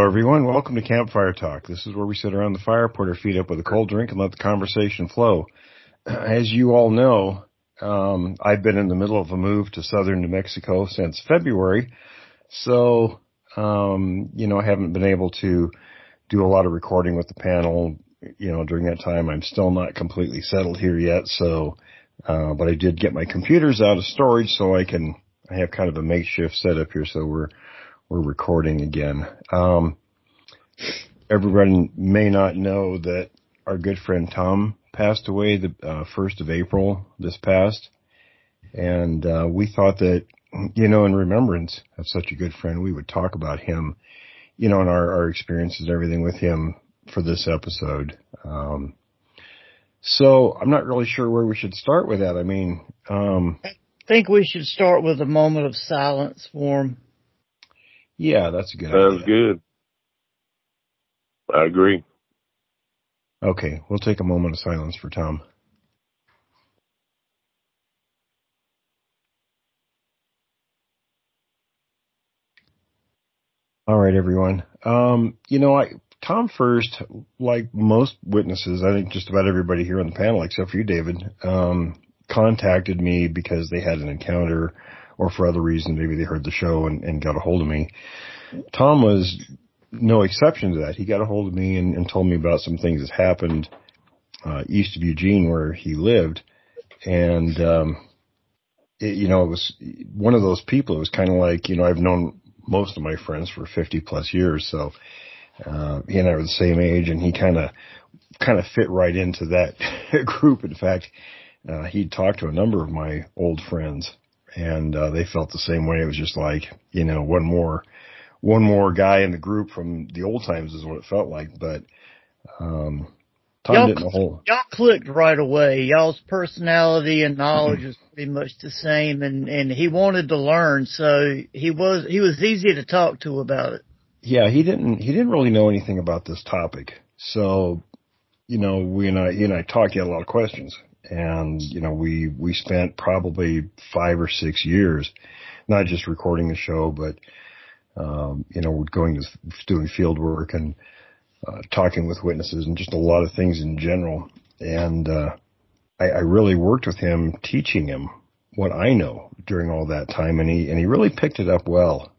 Hello, everyone. Welcome to Campfire Talk. This is where we sit around the fire, put our feet up with a cold drink, and let the conversation flow. As you all know, I've been in the middle of a move to southern New Mexico since February, so, I haven't been able to do a lot of recording with the panel, during that time. I'm still not completely settled here yet, so, but I did get my computers out of storage so I have kind of a makeshift setup here, so we're recording again. Everyone may not know that our good friend Tom passed away the 1st of April this past, and we thought that, in remembrance of such a good friend, we would talk about him, and our experiences and everything with him for this episode. So I'm not really sure where we should start with that. I think we should start with a moment of silence for him. Yeah, that's a good idea. Sounds good. I agree. Okay, we'll take a moment of silence for Tom. All right, everyone. Tom first, like most witnesses, I think just about everybody here on the panel, except for you, David, contacted me because they had an encounter or for other reasons. Maybe they heard the show and got a hold of me. Tom was no exception to that. He got a hold of me and told me about some things that happened east of Eugene where he lived. And, it was one of those people. It was kind of like, I've known most of my friends for 50 plus years. So, he and I were the same age, and he kind of fit right into that group. In fact, he'd talked to a number of my old friends, and they felt the same way. It was just like, one more guy in the group from the old times is what it felt like. But Tom didn't know. Y'all clicked right away. Y'all's personality and knowledge was pretty much the same, and he wanted to learn, so he was easy to talk to about it. Yeah, he didn't really know anything about this topic. So, he and I talked. He had a lot of questions, and we spent probably 5 or 6 years, not just recording the show, but we're going to doing field work and talking with witnesses and just a lot of things in general. And I really worked with him, teaching him what I know during all that time, and he really picked it up well.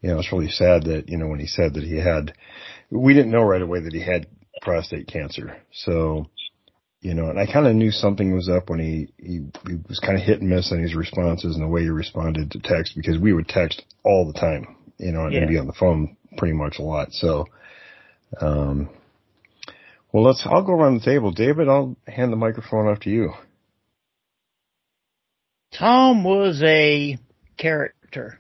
It's really sad that, when he said that we didn't know right away that he had prostate cancer. So, and I kind of knew something was up when he was kind of hit and miss on his responses and the way he responded to text, because we would text all the time, and be on the phone pretty much a lot. So, I'll go around the table. David, I'll hand the microphone off to you. Tom was a character.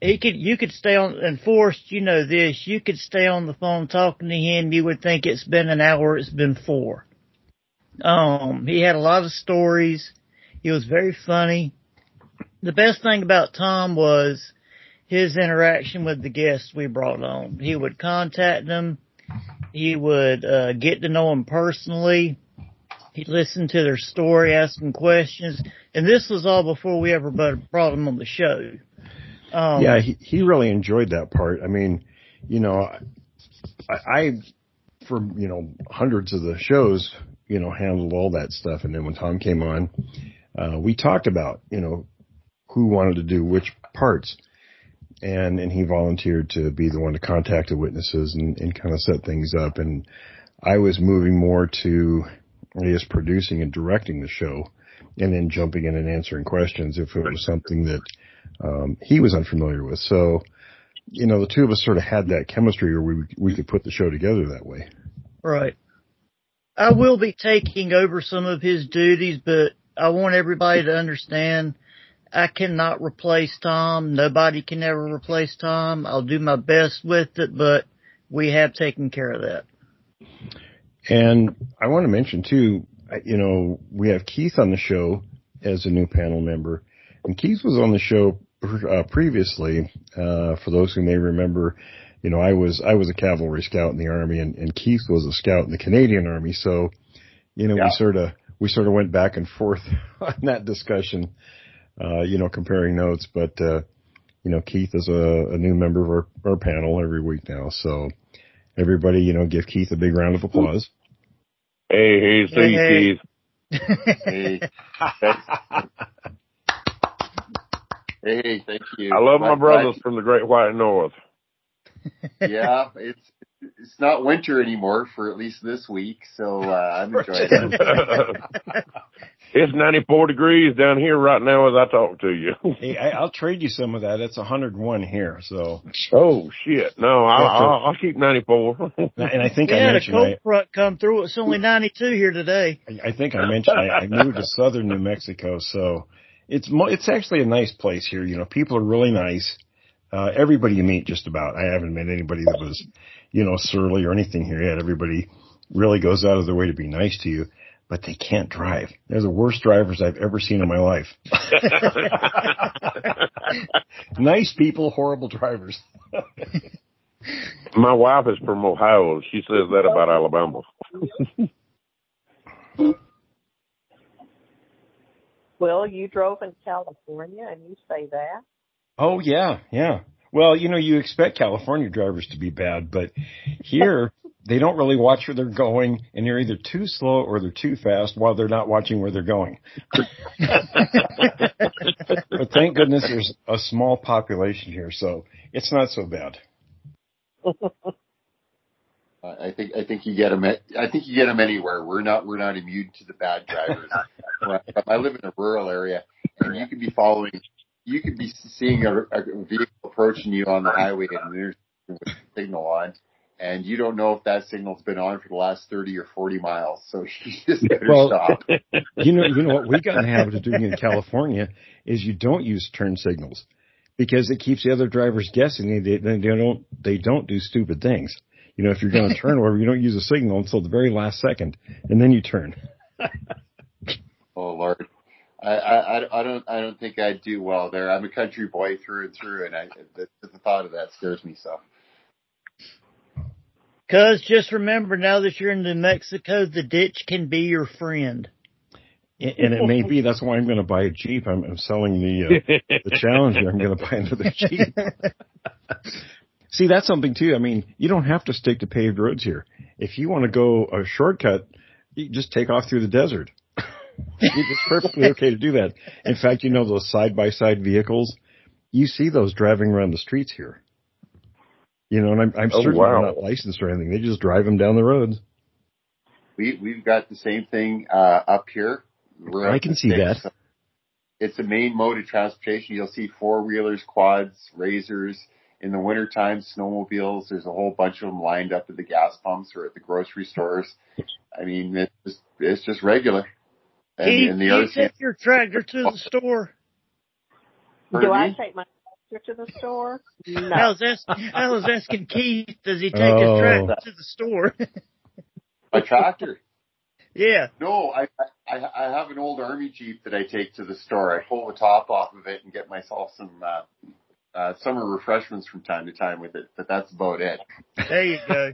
You could stay on, and Forrest, this, you could stay on the phone talking to him. You would think it's been an hour. It's been 4. He had a lot of stories. He was very funny. The best thing about Tom was his interaction with the guests we brought on. He would contact them. He would get to know them personally. He'd listen to their story, ask them questions. And this was all before we ever brought him on the show. Yeah, he really enjoyed that part. I for, hundreds of the shows, handled all that stuff. And then when Tom came on, we talked about, who wanted to do which parts. And he volunteered to be the one to contact the witnesses and kind of set things up. And I was moving more to, I guess, producing and directing the show, and then jumping in and answering questions if it was something that he was unfamiliar with. So, the two of us sort of had that chemistry where we could put the show together that way. Right. I will be taking over some of his duties, but I want everybody to understand I cannot replace Tom. Nobody can ever replace Tom. I'll do my best with it, but we have taken care of that. And I want to mention, too, we have Keith on the show as a new panel member. And Keith was on the show previously. For those who may remember, I was a cavalry scout in the Army, and Keith was a scout in the Canadian Army. So, we sort of went back and forth on that discussion, comparing notes. But Keith is a new member of our panel every week now. So everybody, give Keith a big round of applause. Hey, see you, Keith. Hey. Hey, thank you. I love my brothers from the Great White North. Yeah, it's not winter anymore for at least this week, so I'm enjoying it. It's 94 degrees down here right now as I talk to you. Hey, I'll trade you some of that. It's 101 here, so. Oh, shit. No, I'll keep 94. And I think we I had mentioned a cold front come through. It's only 92 here today. I think I mentioned I moved to southern New Mexico, so it's actually a nice place here. People are really nice. Everybody you meet just about. I haven't met anybody that was, surly or anything here yet. Everybody really goes out of their way to be nice to you. But they can't drive. They're the worst drivers I've ever seen in my life. Nice people, horrible drivers. My wife is from Ohio. She says that about Alabama. Well, you drove in California and you say that? Oh, yeah. Well, you expect California drivers to be bad, but here they don't really watch where they're going, and they're either too slow or they're too fast while they're not watching where they're going. But thank goodness there's a small population here, so it's not so bad. I think you get them. I think you get them anywhere. We're not immune to the bad drivers. I live in a rural area, and you could be seeing a vehicle approaching you on the highway and there's a signal on, and you don't know if that signal's been on for the last 30 or 40 miles. So you just better stop. You know what we got in the habit of doing in California is you don't use turn signals because it keeps the other drivers guessing. They don't do stupid things. If you're going to turn over, you don't use a signal until the very last second, and then you turn. Oh Lord. I don't think I'd do well there. I'm a country boy through and through, and the thought of that scares me so. Cuz just remember, now that you're in New Mexico, the ditch can be your friend. And it may be. That's why I'm going to buy a Jeep. I'm selling the Challenger. I'm going to buy another Jeep. See, that's something too. I mean, you don't have to stick to paved roads here. If you want to go a shortcut, you just take off through the desert. It's perfectly okay to do that. In fact, those side-by-side vehicles, you see those driving around the streets here. And I'm certainly not licensed or anything. They just drive them down the roads. We've got the same thing up here. I can see that. So it's the main mode of transportation. You'll see four-wheelers, quads, razors. In the wintertime, snowmobiles. There's a whole bunch of them lined up at the gas pumps or at the grocery stores. I mean, it's just regular. And you take your tractor to the store. Do I take my tractor to the store? No. I was asking Keith, does he take his tractor to the store? My tractor? Yeah. No, I have an old Army Jeep that I take to the store. I pull the top off of it and get myself some summer refreshments from time to time with it, but that's about it. There you go.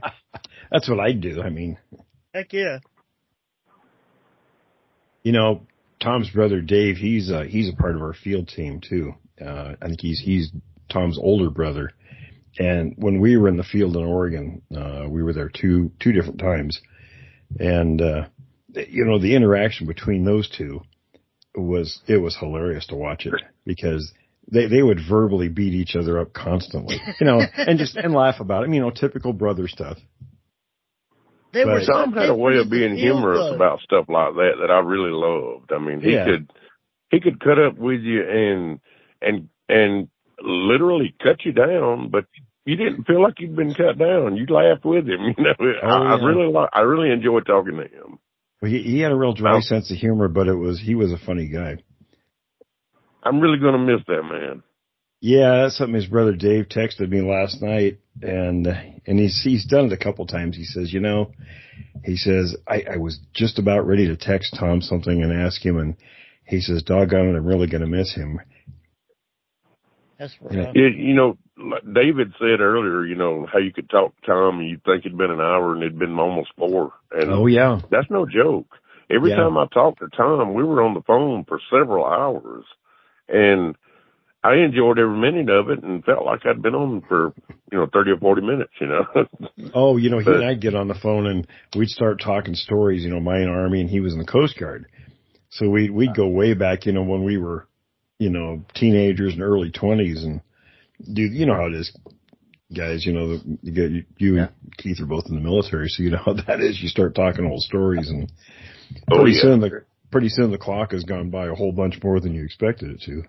That's what I do. I mean. Heck yeah. Tom's brother Dave, he's a part of our field team too. I think he's Tom's older brother. And when we were in the field in Oregon, we were there two different times. And, the interaction between those two was hilarious to watch it because they would verbally beat each other up constantly, and laugh about it, typical brother stuff. Tom had a way of being humorous about stuff like that I really loved. I mean, he could cut up with you and literally cut you down, but you didn't feel like you'd been cut down. You laughed with him. I really enjoyed talking to him. Well, he had a real dry sense of humor, but he was a funny guy. I'm really going to miss that man. Yeah, that's something his brother Dave texted me last night, and he's done it a couple times. He says, I was just about ready to text Tom something and ask him, and he says, doggone it, I'm really going to miss him. That's right. David said earlier, how you could talk to Tom and you'd think it'd been an hour and it'd been almost 4. And oh, yeah. That's no joke. Every time I talked to Tom, we were on the phone for several hours. And I enjoyed every minute of it and felt like I'd been on for, 30 or 40 minutes, Oh, he and I'd get on the phone and we'd start talking stories, mine Army and he was in the Coast Guard. So we'd go way back, when we were, teenagers and early 20s. And dude, you know how it is, guys, you and Keith are both in the military. So you know how that is. You start talking old stories and pretty soon the clock has gone by a whole bunch more than you expected it to.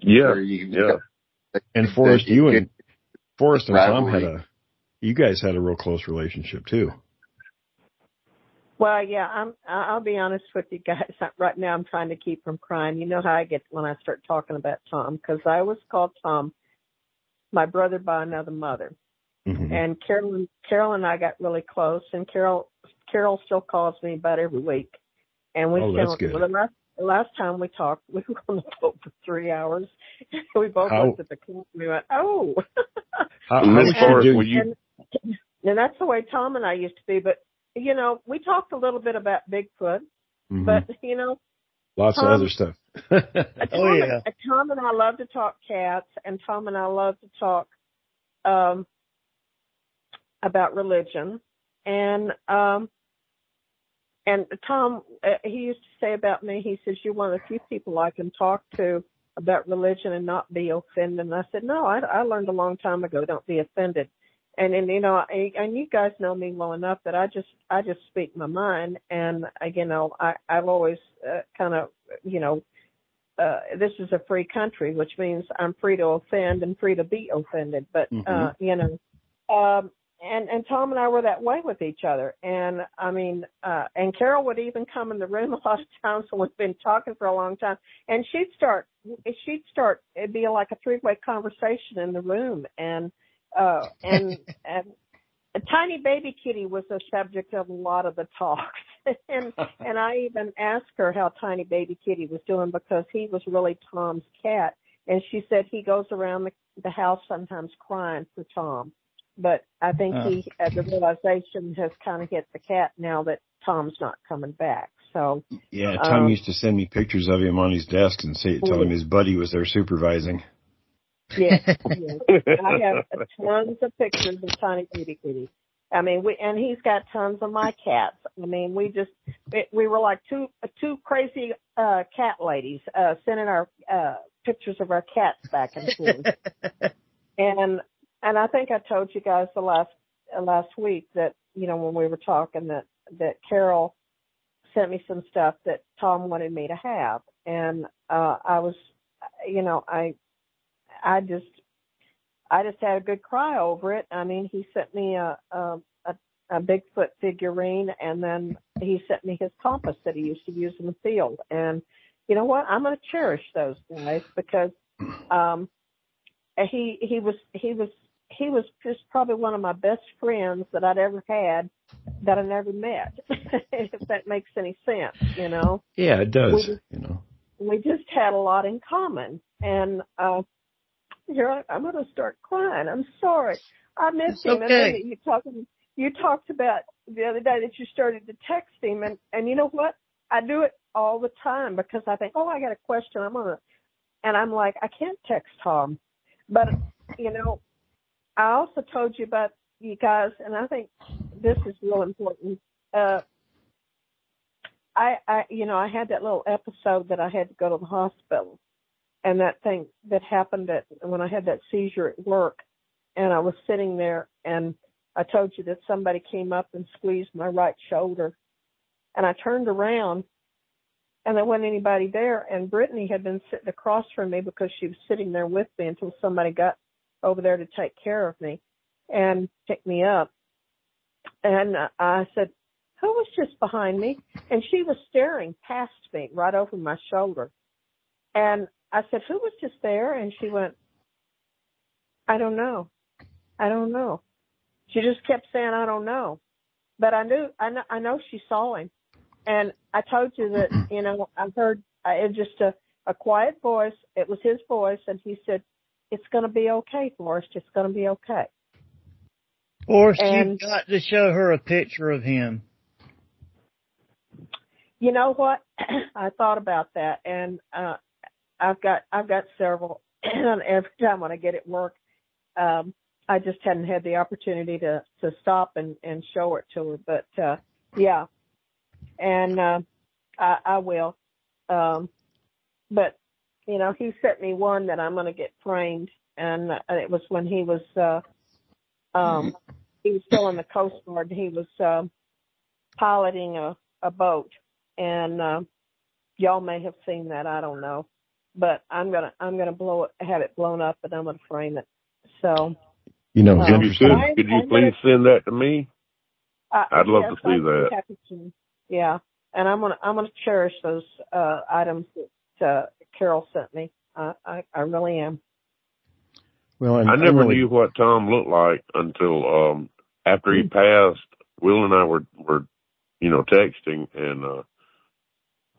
Yeah. And Forrest, and Tom you guys had a real close relationship too. Well, yeah, I'll be honest with you guys. Right now I'm trying to keep from crying. You know how I get when I start talking about Tom, because I was called Tom, my brother by another mother. Mm-hmm. And Carol and I got really close, and Carol still calls me about every week. And we that's good. Well, the last time we talked, we were on the boat for 3 hours. We both looked at the clock and we went, oh. And that's the way Tom and I used to be. But, we talked a little bit about Bigfoot. Mm-hmm. But, lots of other stuff. Tom and I love to talk cats, and Tom and I love to talk about religion. And Tom, he used to say about me, he says, you're one of the few people I can talk to about religion and not be offended. And I said, no, I learned a long time ago, don't be offended. And you guys know me well enough that I just speak my mind. And, I've always this is a free country, which means I'm free to offend and free to be offended. But, And Tom and I were that way with each other. And and Carol would even come in the room a lot of times when we've been talking for a long time. And it'd be like a three-way conversation in the room. And a tiny baby kitty was the subject of a lot of the talks. and I even asked her how tiny baby kitty was doing, because he was really Tom's cat. And she said he goes around the house sometimes crying for Tom. But I think the realization has kind of hit the cat now that Tom's not coming back. So yeah, Tom used to send me pictures of him on his desk and tell him his buddy was there supervising. Yes. I have tons of pictures of tiny baby kitty. And he's got tons of my cats. We were like two crazy cat ladies sending our pictures of our cats back and forth. And I think I told you guys the last week that, when we were talking that Carol sent me some stuff that Tom wanted me to have. And, I was, I just had a good cry over it. He sent me a Bigfoot figurine, and then he sent me his compass that he used to use in the field. And you know what? I'm going to cherish those guys, because, he was just probably one of my best friends that I'd ever had that I never met, if that makes any sense, Yeah, it does, We just had a lot in common. And here I'm going to start crying. I'm sorry. I missed him. Okay. And then you talked about the other day that you started to text him. And you know what? I do it all the time, because I think, I got a question. And I'm like, I can't text Tom. But, I also told you about you guys, and I think this is real important. I had that little episode that I had to go to the hospital, and that thing that happened when I had that seizure at work, and I was sitting there, and I told you that somebody came up and squeezed my right shoulder, and I turned around, and there wasn't anybody there, and Brittany had been sitting across from me, because she was sitting there with me until somebody got over there to take care of me and pick me up. And I said, who was just behind me? And she was staring past me right over my shoulder. And I said, who was just there? And she went, I don't know. She just kept saying, I don't know. But I know she saw him. And I told you that, I heard it just a quiet voice. It was his voice. And he said, it's going to be okay, Forrest. It's going to be okay. Forrest, you've got to show her a picture of him. You know what? I thought about that, and I've got several. And every time when I get at work, I just hadn't had the opportunity to stop and show it to her. But, yeah. And, I will. But, you know, he sent me one that I'm going to get framed. And it was when he was still in the Coast Guard. He was, piloting a boat. And, y'all may have seen that. I don't know. But I'm going to have it blown up and I'm going to frame it. So. You know, could you please send that to me? I'd love to see that. Happy to. Yeah, and I'm gonna cherish those items that Carol sent me. I really am. Well, I never knew what Tom looked like until after he passed. Will and I were texting, and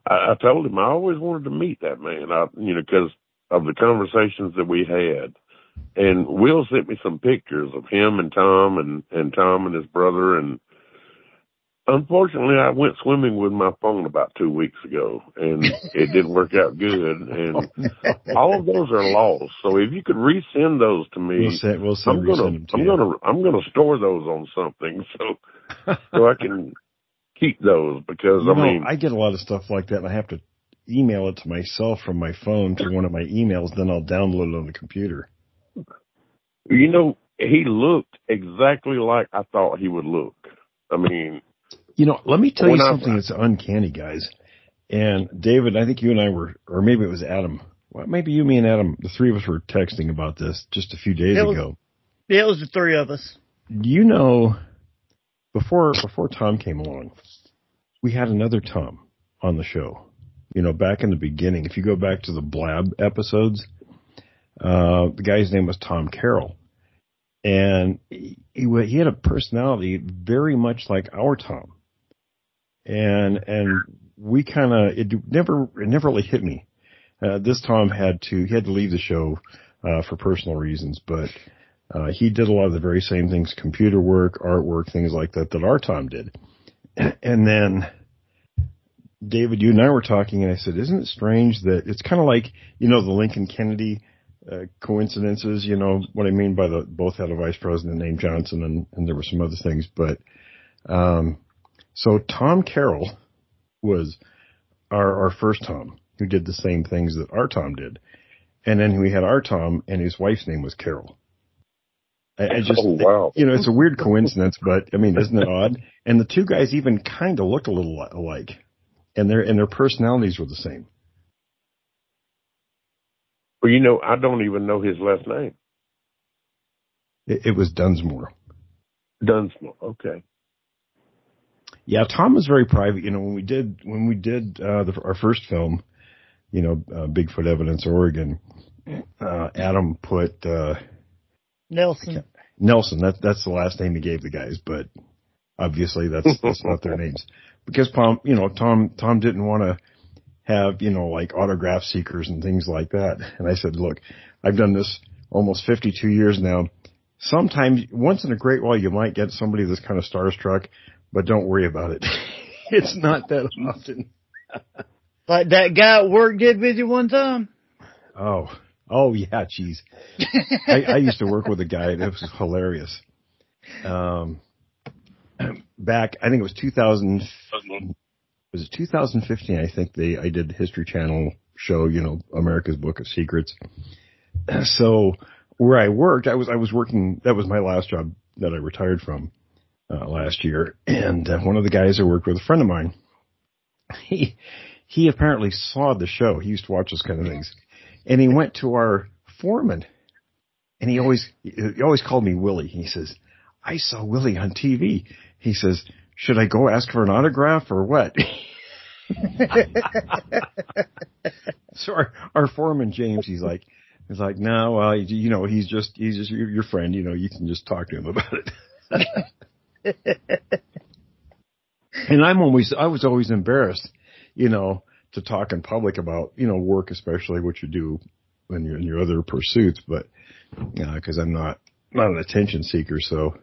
I told him I always wanted to meet that man. Because of the conversations that we had. And Will sent me some pictures of him and Tom and Tom and his brother. And unfortunately, I went swimming with my phone about 2 weeks ago, and it didn't work out good. And all of those are lost. So if you could resend those to me, I'm gonna store those on something so I can keep those because I get a lot of stuff like that, and I have to email it to myself from my phone to one of my emails. Then I'll download it on the computer. You know, he looked exactly like I thought he would look. I mean, let me tell you something that's uncanny, guys. And David, I think you and I were, or maybe it was Adam. Well, maybe you, me, and Adam, the three of us were texting about this just a few days ago. Yeah, it was the three of us. Before Tom came along, we had another Tom on the show. Back in the beginning, if you go back to the Blab episodes, the guy's name was Tom Carroll, and he had a personality very much like our Tom, and we it never really hit me. This Tom had to leave the show for personal reasons, but he did a lot of the very same things: computer work, artwork, things like that our Tom did. And then David, you and I were talking, and I said, "Isn't it strange that it's kind of like the Lincoln Kennedy?" Coincidences, what I mean by both had a vice president named Johnson, and there were some other things, but so Tom Carroll was our first Tom who did the same things that our Tom did, and then we had our Tom, and his wife's name was Carol. Wow. It's a weird coincidence, but I mean, isn't it odd? And the two guys even kind of looked a little alike, and their personalities were the same. Well, I don't even know his last name. It was Dunsmore. Dunsmore, okay. Yeah, Tom was very private. When we did our first film, Bigfoot Evidence Oregon, Adam put Nelson. That's the last name he gave the guys, but obviously that's not their names because Tom didn't want to have, like autograph seekers and things like that. And I said, look, I've done this almost 52 years now. Sometimes, once in a great while, you might get somebody that's kind of starstruck, but don't worry about it. It's not that often. Like that guy at work did with you one time? Oh yeah, geez. I used to work with a guy that was hilarious. Back, I think it was 2015? I think I did the History Channel show, America's Book of Secrets. So where I worked, I was working. That was my last job that I retired from last year. And one of the guys I worked with, a friend of mine, he apparently saw the show. He used to watch those kind of things, and he went to our foreman, and he always called me Willie. He says, "I saw Willie on TV." He says, "Should I go ask for an autograph or what?" So our foreman James, he's like, no, he's just your friend. You can just talk to him about it. And I was always embarrassed, to talk in public about work, especially what you do in your other pursuits, but because I'm not an attention seeker, so.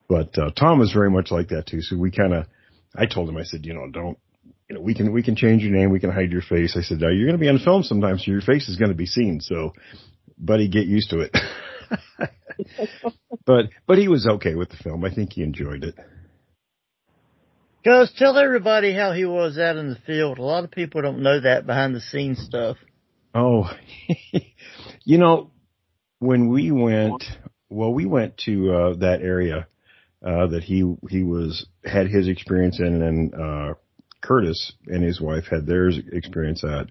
But Tom was very much like that too. So I told him, I said, don't, we can change your name, we can hide your face. I said, you're going to be on film sometimes, so your face is going to be seen. So buddy, get used to it. But he was okay with the film. I think he enjoyed it. Gus, tell everybody how he was out in the field. A lot of people don't know that behind the scenes stuff. Oh, when we went to that area that he had his experience in, and Curtis and his wife had theirs experience at.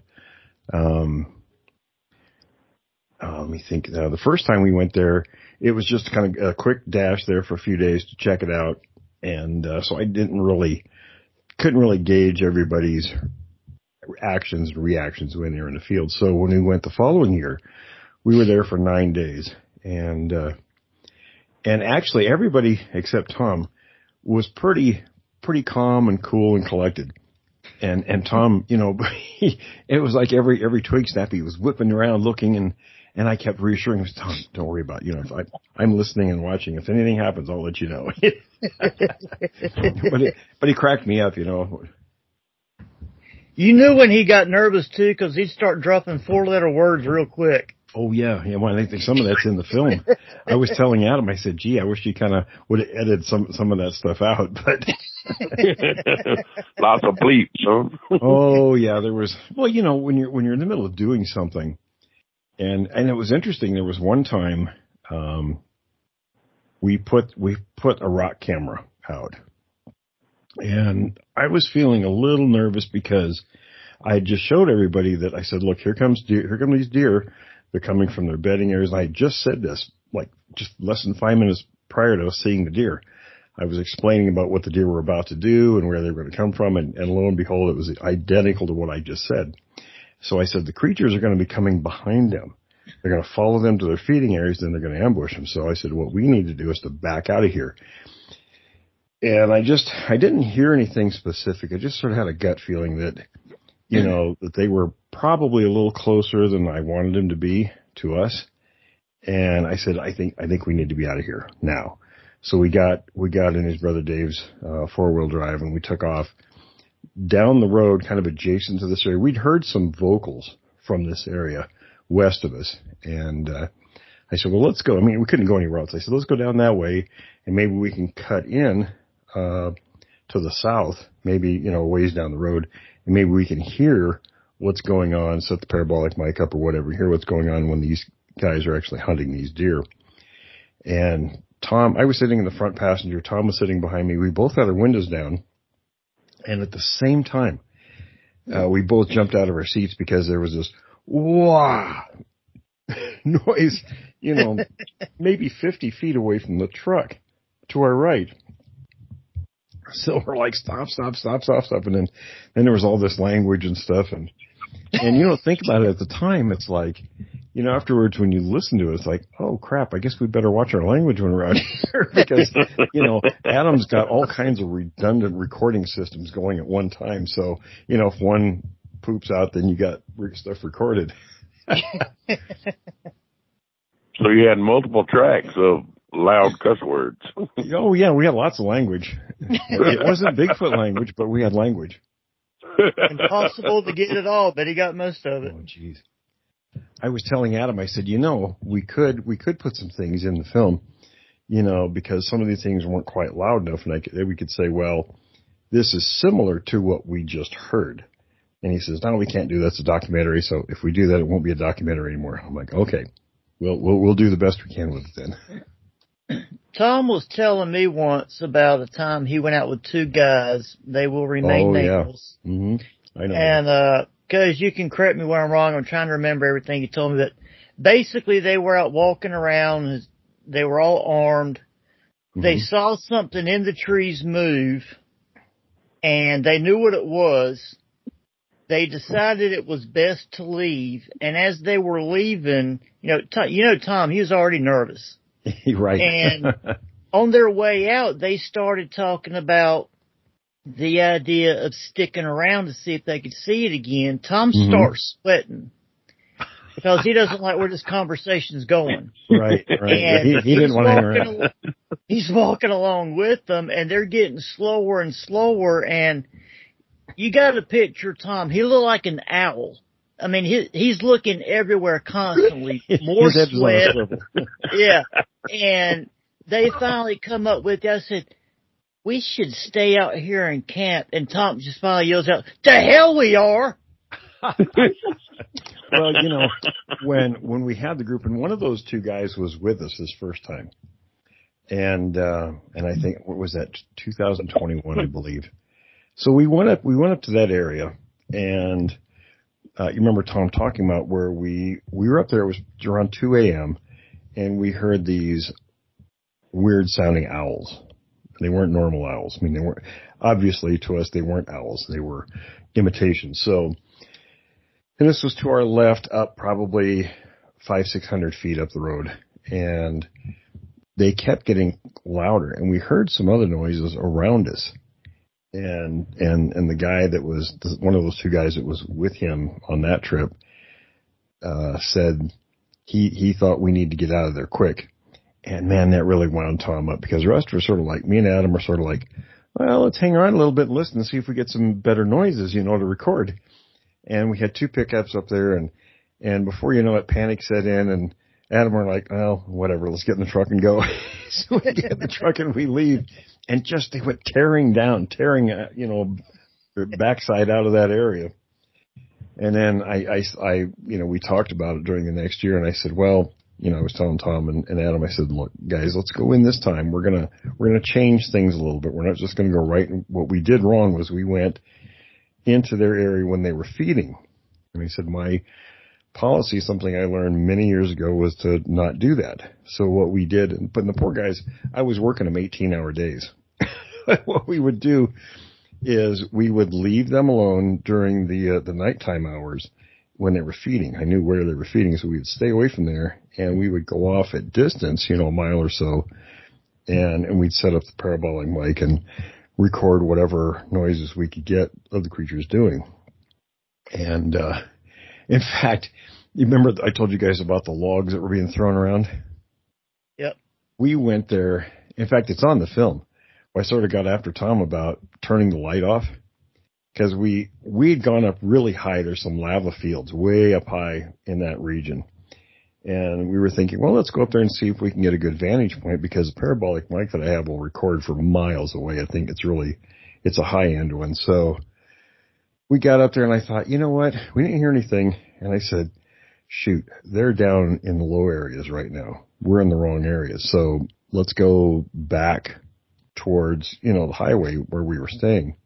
Let me think. The first time we went there, it was just kind of a quick dash there for a few days to check it out, and so I couldn't really gauge everybody's actions and reactions when they were in the field. So when we went the following year, we were there for 9 days, and actually everybody except Tom was pretty calm and cool and collected. And Tom, it was like every twig snap, he was whipping around looking, and I kept reassuring him, Tom, don't worry about it. If I'm listening and watching. If anything happens, I'll let you know. but he cracked me up, You knew when he got nervous too, because he'd start dropping 4-letter words real quick. Oh yeah. Well, I think some of that's in the film. I was telling Adam, I said, gee, I wish you kind of would have edited some of that stuff out, but. Lots of bleeps, huh? Oh yeah, there was. Well, when you're in the middle of doing something, and it was interesting. There was one time we put a rock camera out, and I was feeling a little nervous because I had just showed everybody that I said, look, here come these deer. They're coming from their bedding areas. And I just said this, like just less than 5 minutes prior to us seeing the deer. I was explaining about what the deer were about to do and where they were going to come from. And lo and behold, it was identical to what I just said. So I said, the creatures are going to be coming behind them. They're going to follow them to their feeding areas. Then they're going to ambush them. So I said, what we need to do is to back out of here. And I didn't hear anything specific. I just sort of had a gut feeling that, that they were probably a little closer than I wanted them to be to us. And I said, I think we need to be out of here now. So we got in his brother Dave's 4-wheel drive, and we took off down the road, kind of adjacent to this area. We'd heard some vocals from this area west of us, and I said, well, let's go. I mean, we couldn't go anywhere else. I said, let's go down that way, and maybe we can cut in to the south, maybe a ways down the road, and maybe we can hear what's going on, set the parabolic mic up or whatever, hear what's going on when these guys are actually hunting these deer. And Tom, I was sitting in the front passenger. Tom was sitting behind me. We both had our windows down. And at the same time, we both jumped out of our seats because there was this wah noise, maybe 50 feet away from the truck to our right. So we're like, stop. And then there was all this language and stuff. And think about it at the time. It's like, afterwards when you listen to it, it's like, oh crap, I guess we better watch our language when we're out here because, Adam's got all kinds of redundant recording systems going at one time. So, if one poops out, then you got stuff recorded. So you had multiple tracks of loud cuss words. Oh yeah, we had lots of language. It wasn't Bigfoot language, but we had language. Impossible to get it all, but he got most of it. Oh jeez. I was telling Adam, I said, we could put some things in the film, because some of these things weren't quite loud enough, and we could say, well, this is similar to what we just heard. And he says, no, we can't do that. It's a documentary. So if we do that, it won't be a documentary anymore. I'm like, okay, we'll do the best we can with it then. Tom was telling me once about a time he went out with 2 guys. They will remain nameless. Yeah. Mm-hmm. I know. And, cause you can correct me where I'm wrong. I'm trying to remember everything you told me, but basically they were out walking around. They were all armed. Mm-hmm. They saw something in the trees move and they knew what it was. They decided it was best to leave. And as they were leaving, Tom, he was already nervous. Right. And on their way out, they started talking about the idea of sticking around to see if they could see it again. Tom starts sweating because he doesn't like where this conversation's going. Right. And he didn't want to hang around. He's walking along with them, and they're getting slower and slower. And you got to picture Tom. He looked like an owl. I mean, he's looking everywhere constantly. More sweat. Yeah. And they finally come up with, I said, we should stay out here and camp. And Tom just finally yells out, "The hell we are!" Well, you know, when we had the group, and one of those two guys was with us this first time, and I think, what was that, 2021, I believe. So we went up to that area, and you remember Tom talking about where we were up there. It was around 2 a.m. and we heard these weird sounding owls. They weren't normal owls. I mean, they weren't, obviously to us, they weren't owls. They were imitations. So, and this was to our left, up probably 500-600 feet up the road, and they kept getting louder, and we heard some other noises around us. And the guy that was one of those two guys that was with him on that trip, said he thought we need to get out of there quick. And man, that really wound Tom up, because the rest were sort of like, me and Adam are sort of like, well, let's hang around a little bit and listen and see if we get some better noises, you know, to record. And we had 2 pickups up there, and before you know it, panic set in, and Adam were like, well, whatever, let's get in the truck and go. So we get in the truck and we leave, and just they went tearing, you know, their backside out of that area. And then I you know, we talked about it during the next year, and I said, well, you know, I was telling Tom and Adam, I said, look, guys, let's go in this time. We're gonna change things a little bit. We're not just gonna go right. And what we did wrong was we went into their area when they were feeding. And he said, my policy, something I learned many years ago, was to not do that. So what we did, but the poor guys, I was working them 18-hour days. What we would do is we would leave them alone during the nighttime hours when they were feeding. I knew where they were feeding, so we would stay away from there, and we would go off at distance, you know, a mile or so, and we'd set up the parabolic mic and record whatever noises we could get of the creatures doing. And in fact, you remember I told you guys about the logs that were being thrown around? Yep. We went there. In fact, it's on the film. I sort of got after Tom about turning the light off, because we'd gone up really high. There's some lava fields way up high in that region. And we were thinking, well, let's go up there and see if we can get a good vantage point, because the parabolic mic that I have will record for miles away. I think it's a high end one. So we got up there, and I thought, you know what? We didn't hear anything. And I said, shoot, they're down in the low areas right now. We're in the wrong areas. So let's go back towards, you know, the highway where we were staying.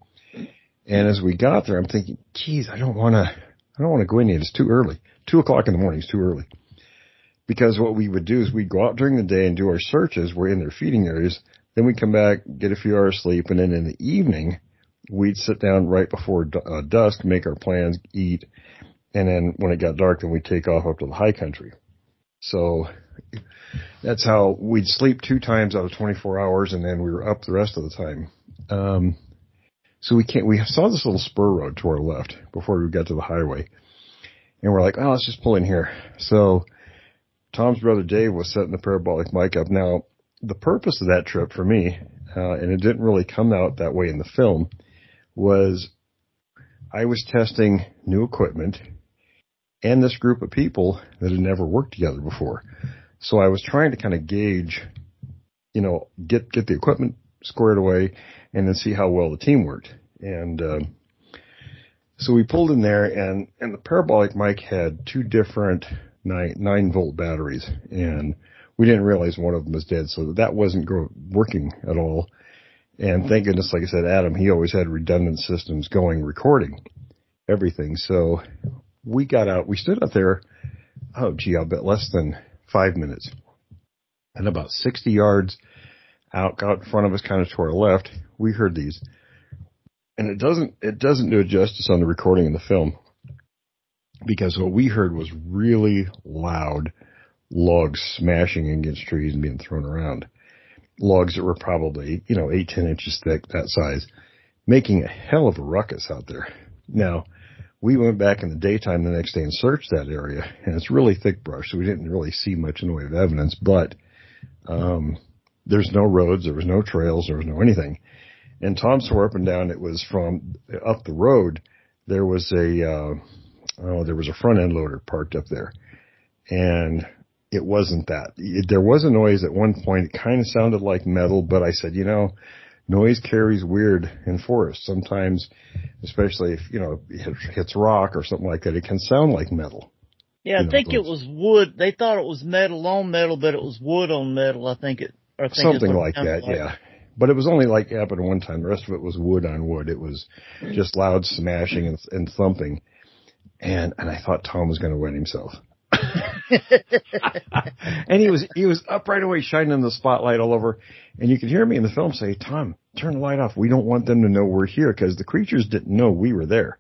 And as we got there, I'm thinking, geez, I don't want to go in yet. It's too early. 2:00 in the morning is too early. Because what we would do is we'd go out during the day and do our searches. We're in their feeding areas. Then we'd come back, get a few hours sleep. And then in the evening, we'd sit down right before dusk, make our plans, eat. And then when it got dark, then we'd take off up to the high country. So that's how we'd sleep 2 times out of 24 hours. And then we were up the rest of the time. So we saw this little spur road to our left before we got to the highway. And we're like, oh, let's just pull in here. So Tom's brother Dave was setting the parabolic mic up. Now, the purpose of that trip for me, and it didn't really come out that way in the film, was I was testing new equipment and this group of people that had never worked together before. So I was trying to kind of gauge, you know, get the equipment squared away and then see how well the team worked. And so we pulled in there, and the parabolic mic had 2 different 9-volt batteries, and we didn't realize one of them was dead, so that wasn't working at all. And thank goodness, like I said, Adam, he always had redundant systems going, recording everything. So we got out, we stood out there, I'll bet less than 5 minutes. And about 60 yards out in front of us, kind of to our left, we heard these. And it doesn't do it justice on the recording in the film, because what we heard was really loud logs smashing against trees and being thrown around. Logs that were probably, 8-10 inches thick, that size, making a hell of a ruckus out there. Now, we went back in the daytime the next day and searched that area, and it's really thick brush, so we didn't really see much in the way of evidence, but there's no roads, there was no trails, there was no anything. And Tom swore up and down it was from up the road, there was there was a front end loader parked up there, and it wasn't that. There was a noise at one point. It kind of sounded like metal, but I said, noise carries weird in forests. Sometimes, especially if, it hits rock or something like that, it can sound like metal. Yeah, I think it was wood. They thought it was metal on metal, but it was wood on metal. Something like that, yeah. But it was only like happened one time. The rest of it was wood on wood. It was just loud smashing and thumping. And I thought Tom was going to wet himself. And he was up right away, shining the spotlight all over. And you could hear me in the film say, Tom, turn the light off. We don't want them to know we're here, because the creatures didn't know we were there.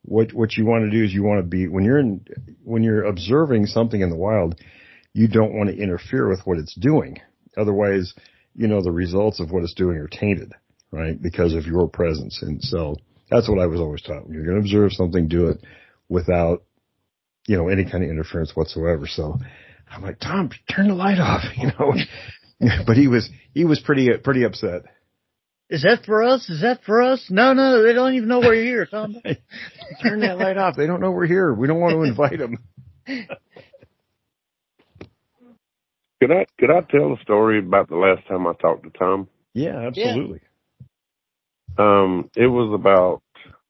What you want to do is you want to be, when you're observing something in the wild, you don't want to interfere with what it's doing. Otherwise, the results of what it's doing are tainted, right? Because of your presence. And so that's what I was always taught. When you're going to observe something, do it without, any kind of interference whatsoever. So I'm like, Tom, turn the light off, But he was pretty upset. Is that for us? Is that for us? No, they don't even know we're here, Tom. Turn that light off. They don't know we're here. We don't want to invite them. Could I tell a story about the last time I talked to Tom? Yeah, absolutely. Yeah. It was about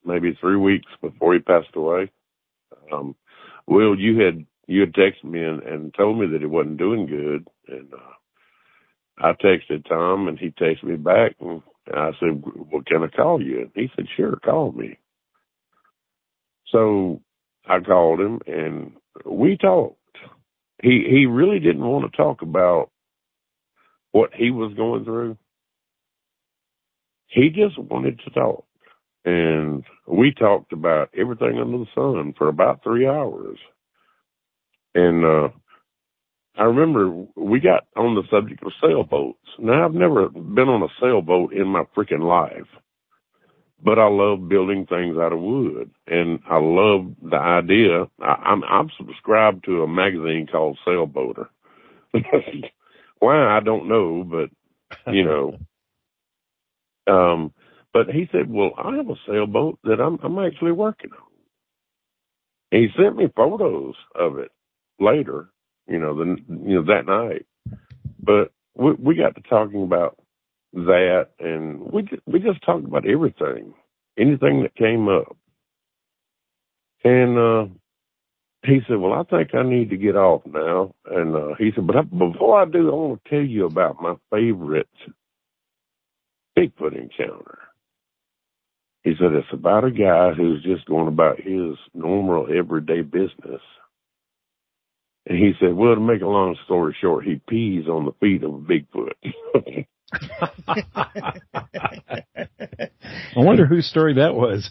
maybe 3 weeks before he passed away. Will, you had texted me and told me that he wasn't doing good, and I texted Tom, and he texted me back, and I said, well, can I call you? And he said, sure, call me. So I called him, and we talked. He really didn't want to talk about what he was going through. He just wanted to talk. And we talked about everything under the sun for about 3 hours. And I remember we got on the subject of sailboats. Now, I've never been on a sailboat in my freaking life, but I love building things out of wood. And I love the idea. I'm subscribed to a magazine called Sailboater. Why, I don't know, but, but he said, well, I have a sailboat that I'm actually working on. And he sent me photos of it later, that night. But we got to talking about that, and we just talked about anything that came up. And he said, well, I think I need to get off now. And he said, but before I do, I want to tell you about my favorite Bigfoot encounter. He said, it's about a guy who's just going about his normal everyday business. And he said, well, to make a long story short, he pees on the feet of a Bigfoot. I wonder whose story that was.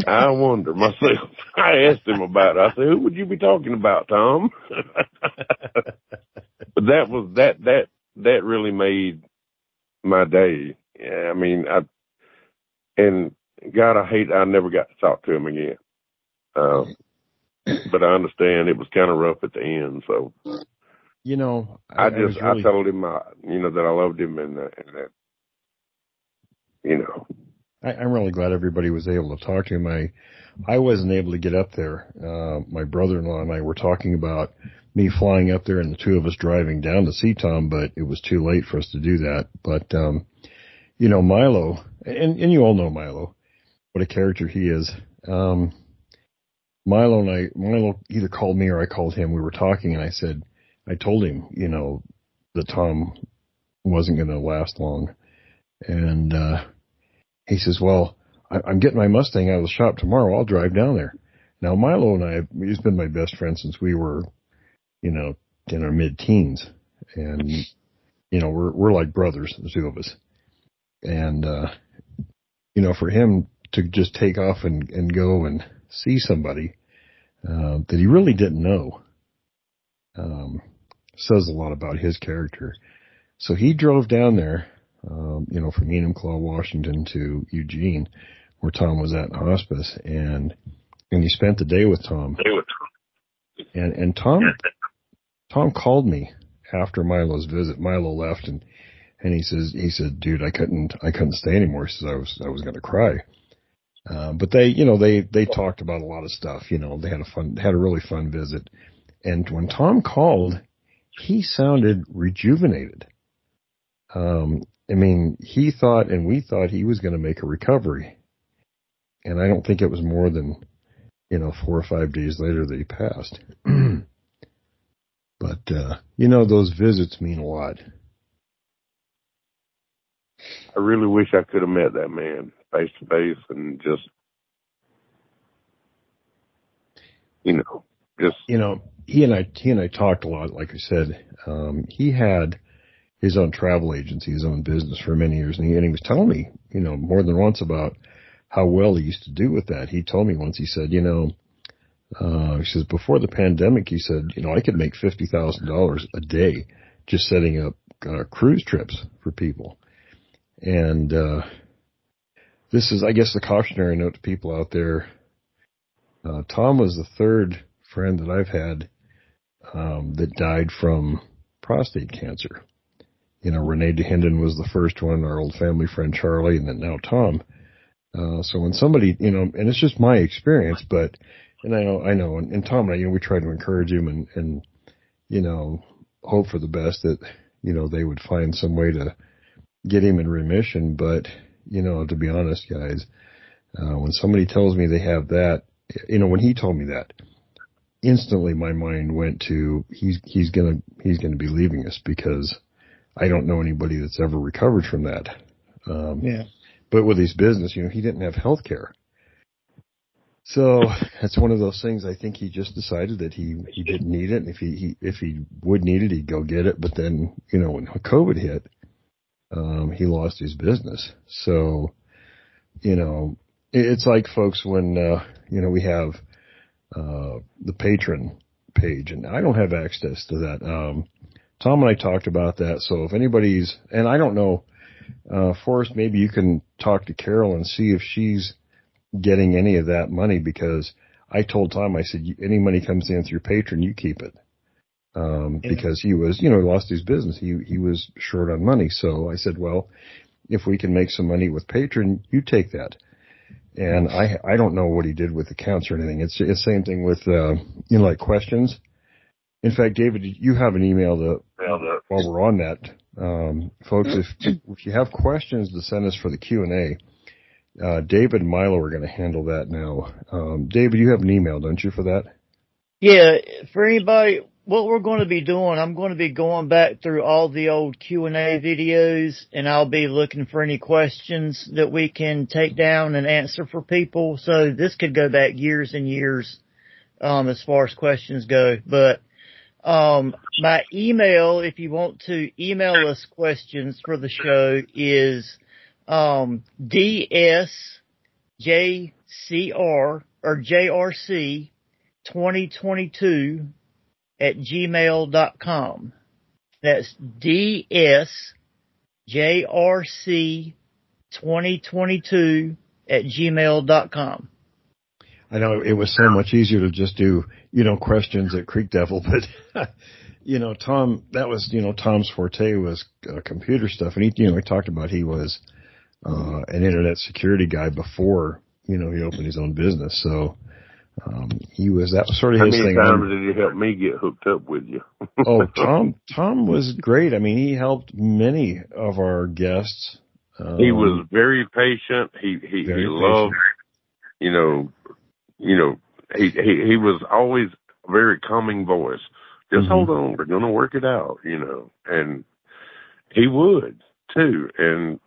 I wonder myself. I asked him about it. I said, who would you be talking about, Tom? But that really made my day. Yeah, I mean, God, I never got to talk to him again. But I understand it was kind of rough at the end. So, I told him, that I loved him and that, I'm really glad everybody was able to talk to him. I wasn't able to get up there. My brother-in-law and I were talking about me flying up there and the two of us driving down to see Tom, but it was too late for us to do that. But, Milo, and you all know Milo, what a character he is. Milo either called me or I called him. We were talking and I told him, that Tom wasn't going to last long. And, he says, well, I'm getting my Mustang out of the shop tomorrow. I'll drive down there. Now, Milo and he's been my best friend since we were, in our mid-teens. And, we're like brothers, the two of us. And, for him to just take off and go and see somebody that he really didn't know says a lot about his character. So he drove down there, from Enigma, Washington to Eugene, where Tom was at in hospice, and he spent the day with Tom. And Tom called me after Milo's visit. Milo left, and he said, dude, I couldn't stay anymore. He says I was going to cry. But they talked about a lot of stuff. They had a really fun visit. And when Tom called, he sounded rejuvenated. He thought, and we thought he was going to make a recovery. And I don't think it was more than, 4 or 5 days later that he passed. But, those visits mean a lot. I really wish I could have met that man face to face and just. He and I talked a lot, like I said. He had his own travel agency, his own business for many years, and he was telling me, more than once about how well he used to do with that. He told me once, he said, he says, before the pandemic, he said, I could make $50,000 a day just setting up cruise trips for people. And this is, I guess, the cautionary note to people out there. Tom was the third friend that I've had that died from prostate cancer. Renee DeHinden was the first one, our old family friend Charlie, and then now Tom. So when somebody, and it's just my experience, and I know, and Tom and I, we try to encourage him and hope for the best that, they would find some way to get him in remission. But, to be honest, guys, when somebody tells me they have that, when he told me that, instantly my mind went to he's gonna be leaving us, because I don't know anybody that's ever recovered from that. But with his business, he didn't have health care. So that's one of those things. I think he just decided that he didn't need it. And if he would need it, he'd go get it. But then, when COVID hit, he lost his business. So, it's like, folks, when, we have, the patron page, and I don't have access to that. Tom and I talked about that. So if anybody's, and I don't know, Forrest, maybe you can talk to Carol and see if she's getting any of that money, because I told Tom, I said, any money comes in through patron, you keep it. Because he was, lost his business. He was short on money. So I said, well, if we can make some money with patron, you take that. And I don't know what he did with accounts or anything. It's the same thing with, like questions. In fact, David, you have an email while we're on that. Folks, if you have questions to send us for the Q&A, David and Milo are going to handle that now. David, you have an email, don't you, for that? Yeah, for anybody, what we're going to be doing, I'm going to be going back through all the old Q&A videos, and I'll be looking for any questions that we can take down and answer for people. So this could go back years and years, as far as questions go. But, my email, if you want to email us questions for the show, is, DSJCR or JRC 2022 @gmail.com. That's DSJRC 2022 @gmail.com. I know it was so much easier to just do, questions at Creek Devil, but, Tom, that was, Tom's forte was computer stuff. And he talked about he was, an internet security guy before, he opened his own business. So, that was sort of his thing. How many times did you help me get hooked up with you? Oh, Tom was great. I mean, he helped many of our guests. He was very patient. He loved, he was always a very calming voice. Just hold on, we're going to work it out, and he would too. And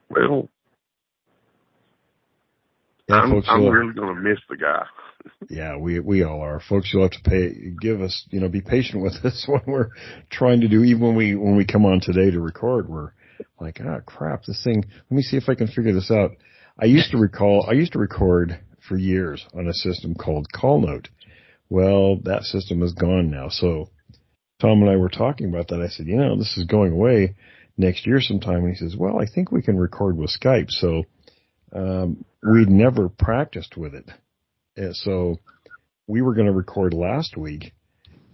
well, I'm really going to miss the guy. Yeah, we all are. Folks, you'll have to give us, be patient with us when we're trying to do, even when we come on today to record, we're like, crap, this thing, let me see if I can figure this out. I used to record for years on a system called Call Note. Well, that system is gone now. So Tom and I were talking about that. I said, this is going away next year sometime. And he says, well, I think we can record with Skype. So, we'd never practiced with it. And so we were going to record last week,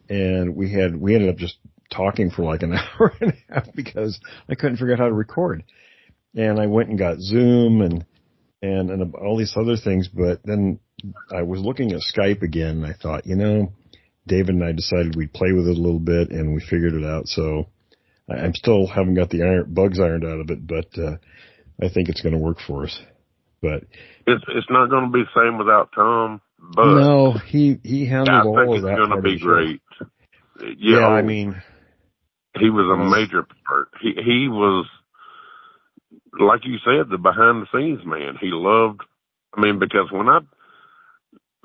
and we ended up just talking for like an hour and a half because I couldn't figure out how to record. and I went and got Zoom and all these other things. But then I was looking at Skype again, and I thought, David and I decided we'd play with it a little bit, and we figured it out. So I'm still haven't got the bugs ironed out of it, but I think it's going to work for us. But it's not going to be the same without Tom. But no, he handled all of that. I think it's going to be great. Yeah, I mean, he was a major part. He was, like you said, the behind the scenes man. He loved. I mean, because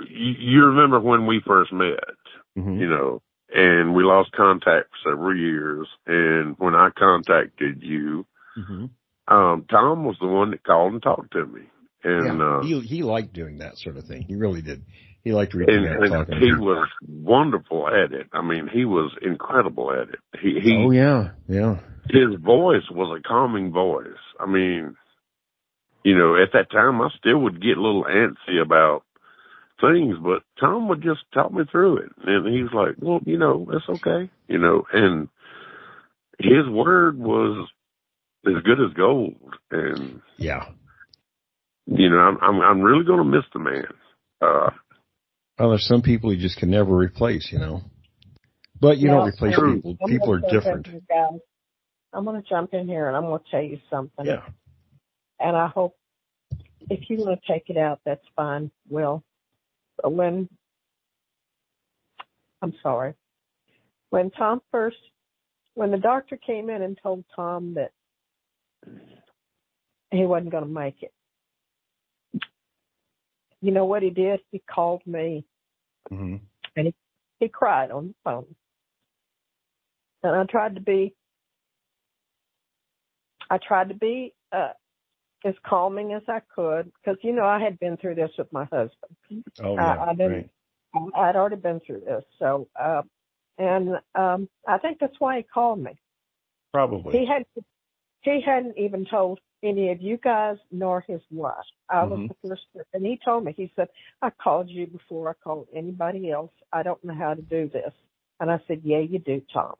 you remember when we first met, and we lost contact for several years. And when I contacted you, Tom was the one that called and talked to me. And he liked doing that sort of thing. He really did. He liked reaching out and talking. He was wonderful at it. I mean, he was incredible at it. Oh yeah. His voice was a calming voice. I mean, at that time I still would get a little antsy about things, but Tom would just talk me through it. And he was like, well, it's okay, and his word was as good as gold. And yeah. I'm really going to miss the man. Well, there's some people you just can never replace, But you don't replace people. People are different. I'm going to jump in here and I'm going to tell you something. Yeah. And I hope if you want to take it out, that's fine, Will. But when the doctor came in and told Tom that he wasn't going to make it, you know what he did? He called me, and he cried on the phone. And I tried to be as calming as I could, because I had been through this with my husband. Oh yeah, right. I'd already been through this, so I think that's why he called me. Probably. He hadn't even told any of you guys nor his wife. I was the first person. And he told me, he said, I called you before I called anybody else. I don't know how to do this. And I said, yeah, you do, Tom.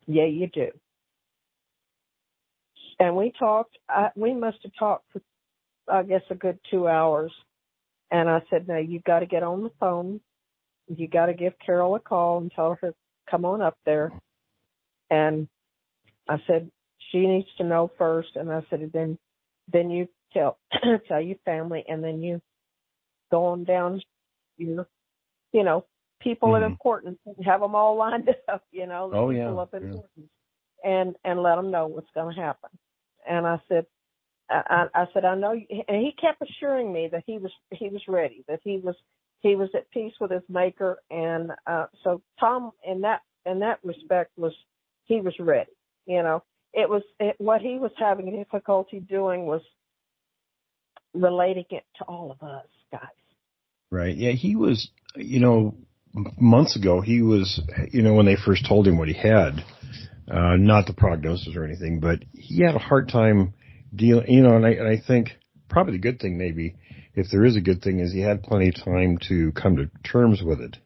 Yeah, you do. And we talked. We must have talked for, I guess, a good 2 hours. And I said, no, you got to get on the phone. You got to give Carol a call and tell her to come on up there. And I said, she needs to know first. And I said, then you tell your family, and then you go on down your, people of importance, have them all lined up, Oh, yeah. People of importance, and let them know what's going to happen. And I said, I know, and he kept assuring me that he was ready, that he was at peace with his maker. And so Tom, in that respect, he was ready. What he was having difficulty doing was relating it to all of us guys. Right. Yeah, he was, months ago, he was, when they first told him what he had, not the prognosis or anything, but he had a hard time dealing, and I think probably the good thing, maybe, if there is a good thing, is he had plenty of time to come to terms with it.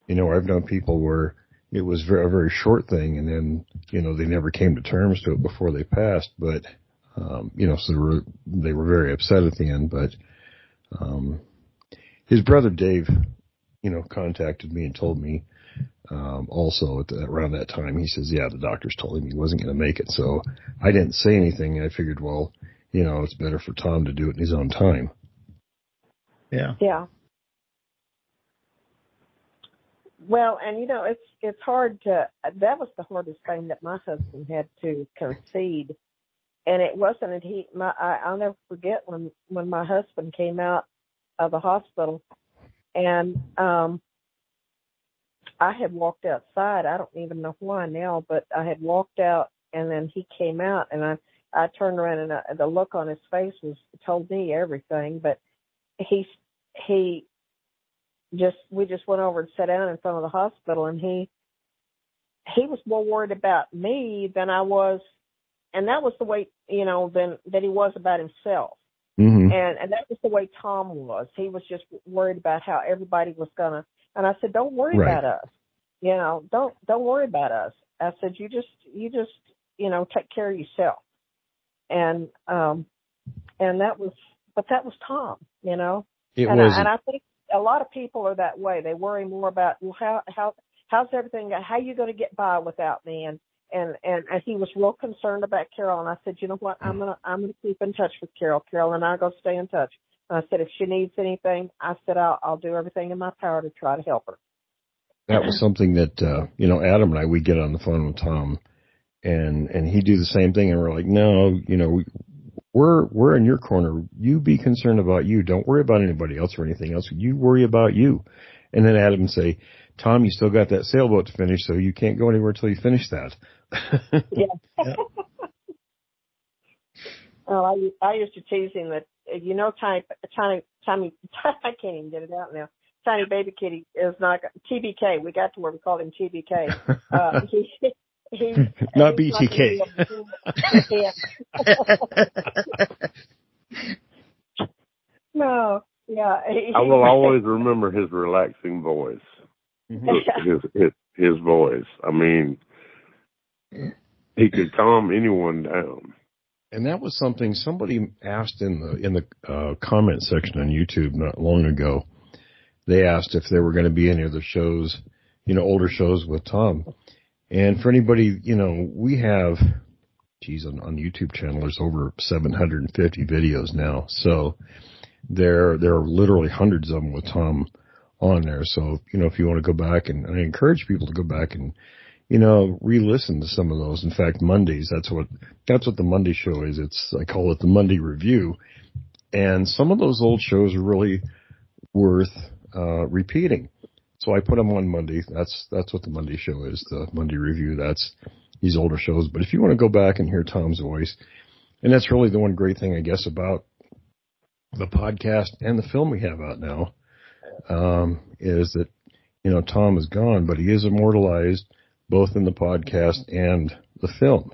I've known people where it was a very short thing, and then, they never came to terms to it before they passed, but, so they were very upset at the end, but, his brother Dave, contacted me and told me, also around that time, he says, yeah, the doctors told him he wasn't going to make it. So I didn't say anything. I figured, well, it's better for Tom to do it in his own time. Yeah. Yeah. Well, and it's hard that was the hardest thing that my husband had to concede. And it wasn't, I'll never forget when my husband came out of the hospital, and I had walked outside. I don't even know why now, but I had walked out, and then he came out, and I turned around, and the look on his face told me everything. But we just went over and sat down in front of the hospital, and he was more worried about me than I was, and that was the way, than he was about himself. Mm-hmm. And that was the way Tom was. He was just worried about how everybody was gonna. And I said, don't worry about us. Don't worry about us. I said, you just take care of yourself. and that was Tom, you know. It was. And I think a lot of people are that way. They worry more about, well, how's everything? How are you going to get by without me? And he was real concerned about Carol. And I said, you know what? I'm gonna keep in touch with Carol. Carol and I are going to stay in touch. And I said, if she needs anything, I said I'll do everything in my power to try to help her. That was something that Adam and I, we get on the phone with Tom, and he'd do the same thing, and we're like, no, we're in your corner. You be concerned about you. Don't worry about anybody else or anything else. You worry about you. And then Adam would say, Tom, you still got that sailboat to finish, so you can't go anywhere till you finish that. Yeah. Well, I used to tease him that, Tiny, I can't even get it out now. Tiny baby kitty is not TBK. We got to where we called him TBK. Not BTK. No, yeah. I will always remember his relaxing voice. His voice. I mean, he could calm anyone down. And that was something somebody asked in the comment section on YouTube not long ago. They asked if there were going to be any other shows, older shows with Tom. And for anybody, we have, on the YouTube channel, there's over 750 videos now. So there are literally hundreds of them with Tom on there. So, if you want to go back, and I encourage people to go back and, re-listen to some of those. In fact, Mondays, that's what the Monday show is. I call it the Monday Review. And some of those old shows are really worth repeating. So I put them on Monday. That's what the Monday show is, the Monday Review. That's these older shows. But if you want to go back and hear Tom's voice, and that's really the one great thing, I guess, about the podcast and the film we have out now, is that, Tom is gone, but he is immortalized both in the podcast and the film.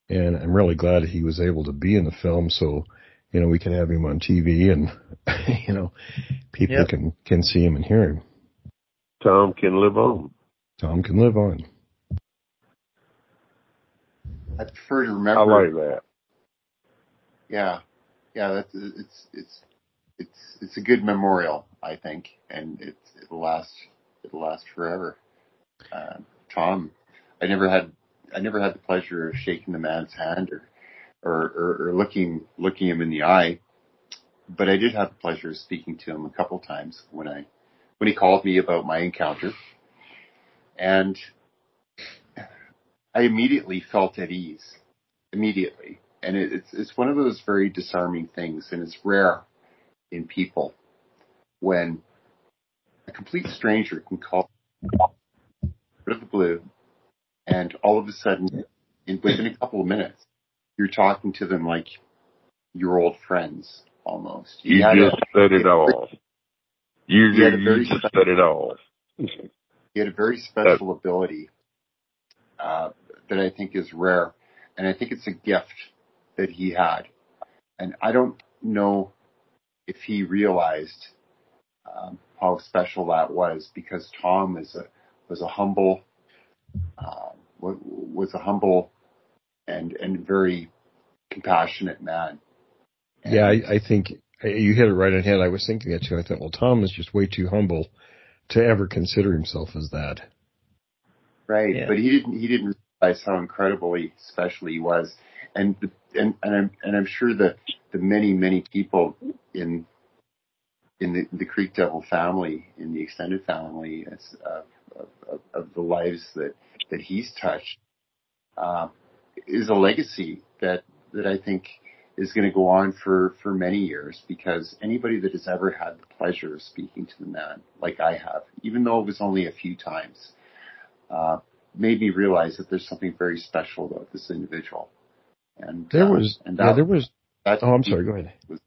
And I'm really glad that he was able to be in the film, so, we can have him on TV and, people can see him and hear him. Tom can live on. Tom can live on. I prefer to remember. I like that. Yeah, that's it's a good memorial, I think, and it'll last forever. Tom, I never had the pleasure of shaking the man's hand or looking him in the eye, but I did have the pleasure of speaking to him a couple times when he called me about my encounter, and I immediately felt at ease. Immediately. And it's one of those very disarming things, and it's rare in people when a complete stranger can call out of the blue, and all of a sudden, within a couple of minutes, you're talking to them like your old friends, almost. You just said it all. You just said it all. He had a very special ability that I think is rare, and I think it's a gift that he had. And I don't know if he realized how special that was, because Tom was a humble and very compassionate man. And yeah, I think you hit it right on the head. I was thinking that too. I thought, well, Tom is just way too humble to ever consider himself as that. Right, yeah. But he didn't realize how incredibly special he was, and I'm sure the many people in the Creek Devil family, in the extended family, of the lives that he's touched, is a legacy that I think is going to go on for many years, because anybody that has ever had the pleasure of speaking to the man, like I have, even though it was only a few times, made me realize that there's something very special about this individual. And I'm sorry, go ahead. Was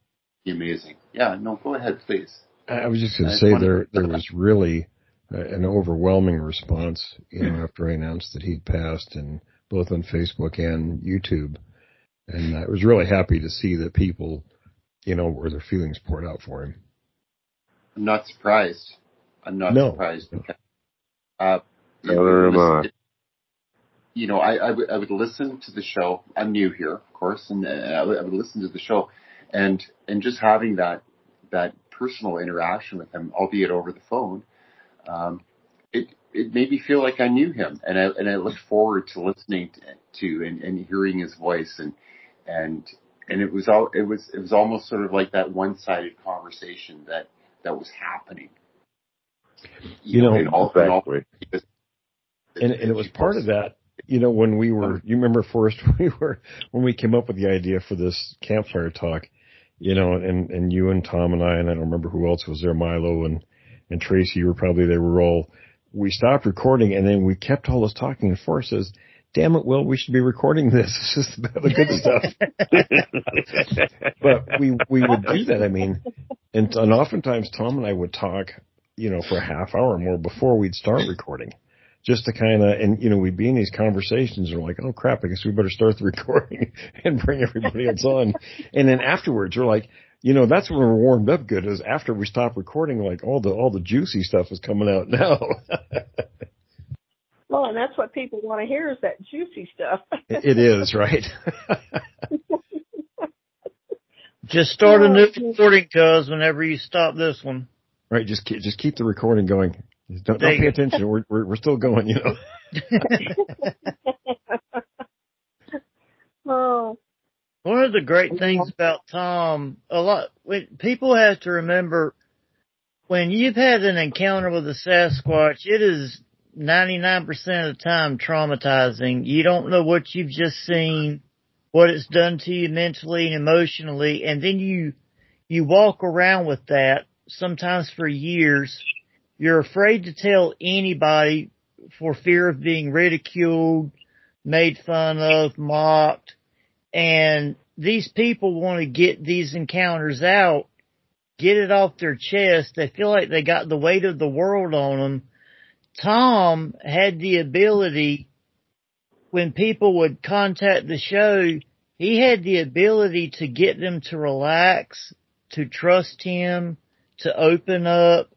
amazing. Yeah, no, go ahead, please. I was just going to say there was really an overwhelming response, after I announced that he'd passed, and both on Facebook and YouTube. And I was really happy to see that people, were their feelings poured out for him. I'm not surprised. Surprised. Because, neither am I. I would listen to the show. I'm new here, of course, and I would listen to the show, and just having that personal interaction with him, albeit over the phone, it made me feel like I knew him, and I looked forward to listening to and hearing his voice, and it was almost sort of like that one-sided conversation that was happening. And it was part of that. When we were, you remember, Forrest, when we came up with the idea for this campfire talk, and you and Tom and I don't remember who else was there, Milo and Tracy, you were probably there. We stopped recording, and then we kept all this talking, and Forrest says, "Damn it, Will, we should be recording this. This is the good stuff." But we would do that. I mean, and oftentimes Tom and I would talk, for a half hour or more before we'd start recording, just to kind of, and we'd be in these conversations, and we're like, "Oh crap, I guess we better start the recording and bring everybody else on." And then afterwards, we're like, that's when we're warmed up good, is after we stop recording, like all the juicy stuff is coming out now. Well, and that's what people want to hear, is that juicy stuff. It is, right? Just start a new recording, cuz, whenever you stop this one. Right, just keep the recording going. Don't pay attention. We're still going, Oh. One of the great things about Tom, people have to remember, when you've had an encounter with a Sasquatch, it is 99% of the time traumatizing. You don't know what you've just seen, what it's done to you mentally and emotionally, and then you walk around with that, sometimes for years. You're afraid to tell anybody for fear of being ridiculed, made fun of, mocked. And these people want to get these encounters out, get it off their chest. They feel like they got the weight of the world on them. Tom had the ability, when people would contact the show, he had the ability to get them to relax, to trust him, to open up,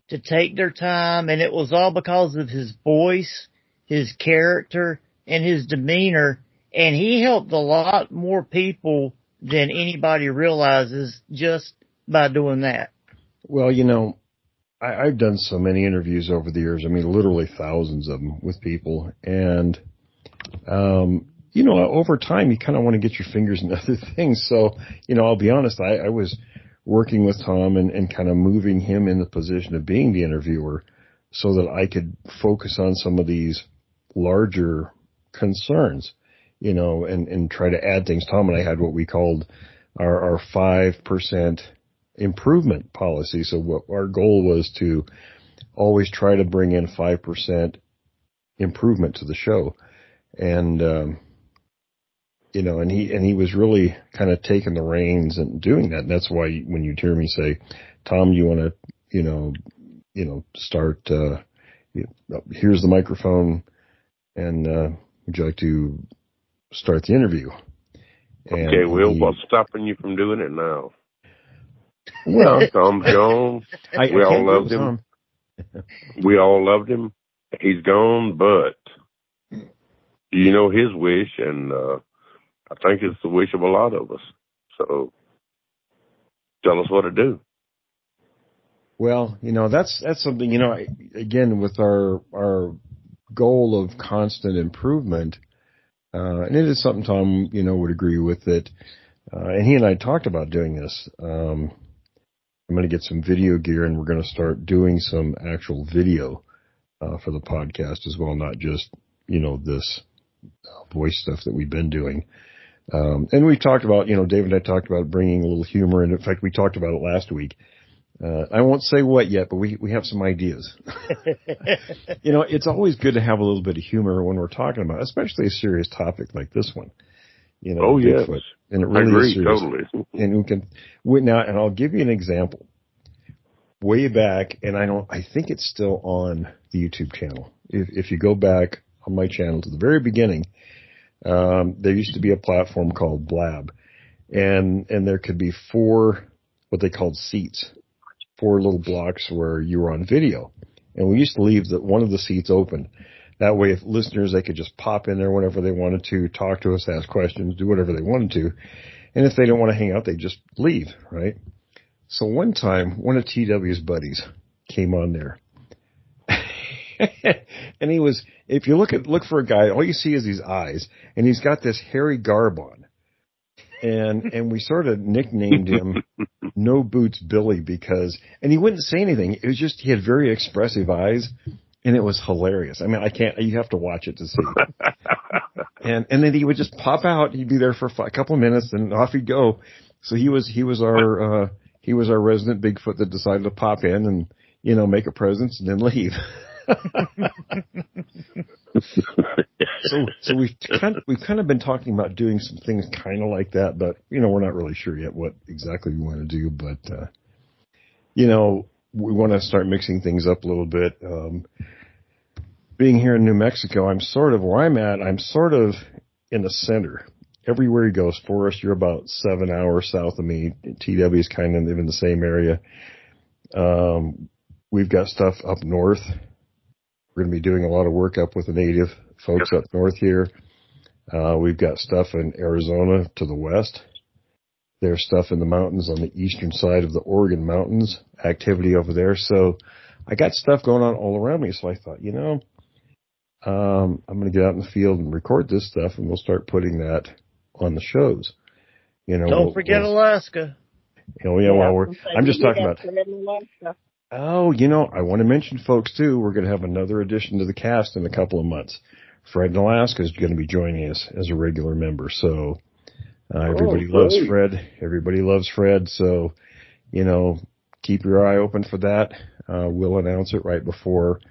to take their time. And it was all because of his voice, his character, and his demeanor. And he helped a lot more people than anybody realizes just by doing that. Well, I've done so many interviews over the years. I mean, literally thousands of them with people. And, over time, you kind of want to get your fingers in other things. So, I'll be honest, I was working with Tom and kind of moving him in the position of being the interviewer so that I could focus on some of these larger concerns. And try to add things. Tom and I had what we called our 5% improvement policy. So what our goal was to always try to bring in 5% improvement to the show. And, and he was really kind of taking the reins and doing that. And that's why when you hear me say, "Tom, you want to, start, here's the microphone, and would you like to start the interview?" And okay, Will, what's stopping you from doing it now? Well, Tom's gone. We all loved him. We all loved him. He's gone, but his wish, and I think it's the wish of a lot of us. So tell us what to do. Well, that's something, again, with our goal of constant improvement, and it is something Tom, would agree with it. And he and I talked about doing this. I'm going to get some video gear, and we're going to start doing some actual video for the podcast as well, not just, this voice stuff that we've been doing. And we talked about, Dave and I talked about bringing a little humor. And in fact, we talked about it last week. I won't say what yet, but we have some ideas. It's always good to have a little bit of humor when we're talking about, especially a serious topic like this one. Bigfoot. Yes. And it really is serious. Totally. And and I'll give you an example. Way back, and I think it's still on the YouTube channel. If you go back on my channel to the very beginning, there used to be a platform called Blab, and there could be 4 what they called seats, 4 little blocks where you were on video, and we used to leave one of the seats open. That way, if listeners, they could just pop in there whenever they wanted to, talk to us, ask questions, do whatever they wanted to. And if they don't want to hang out, they just leave, right? So one time, one of TW's buddies came on there. And he was, if you look for a guy, all you see is these eyes, and he's got this hairy garb on. And we sort of nicknamed him No Boots Billy and he wouldn't say anything. It was just, he had very expressive eyes, and it was hilarious. I mean, you have to watch it to see. And then he would just pop out. He'd be there for a couple of minutes, and off he'd go. So he was our resident Bigfoot that decided to pop in and, make a presence and then leave. So we've kind of been talking about doing some things kind of like that, but we're not really sure yet what exactly we want to do. But we want to start mixing things up a little bit. Being here in New Mexico, I'm sort of where I'm at. I'm sort of in the center. Everywhere he goes, Forrest, you're about 7 hours south of me. TW is kind of in the same area. We've got stuff up north. We're going to be doing a lot of work up with the native folks up north here. We've got stuff in Arizona to the west. There's stuff in the mountains on the eastern side of the Oregon mountains, activity over there. So I got stuff going on all around me. So I thought, I'm going to get out in the field and record this stuff, and we'll start putting that on the shows. Don't forget Alaska. I'm just talking about. Oh, I want to mention, folks, too, we're going to have another addition to the cast in a couple of months. Fred in Alaska is going to be joining us as a regular member. So everybody loves Fred. Everybody loves Fred. So, keep your eye open for that. We'll announce it right before,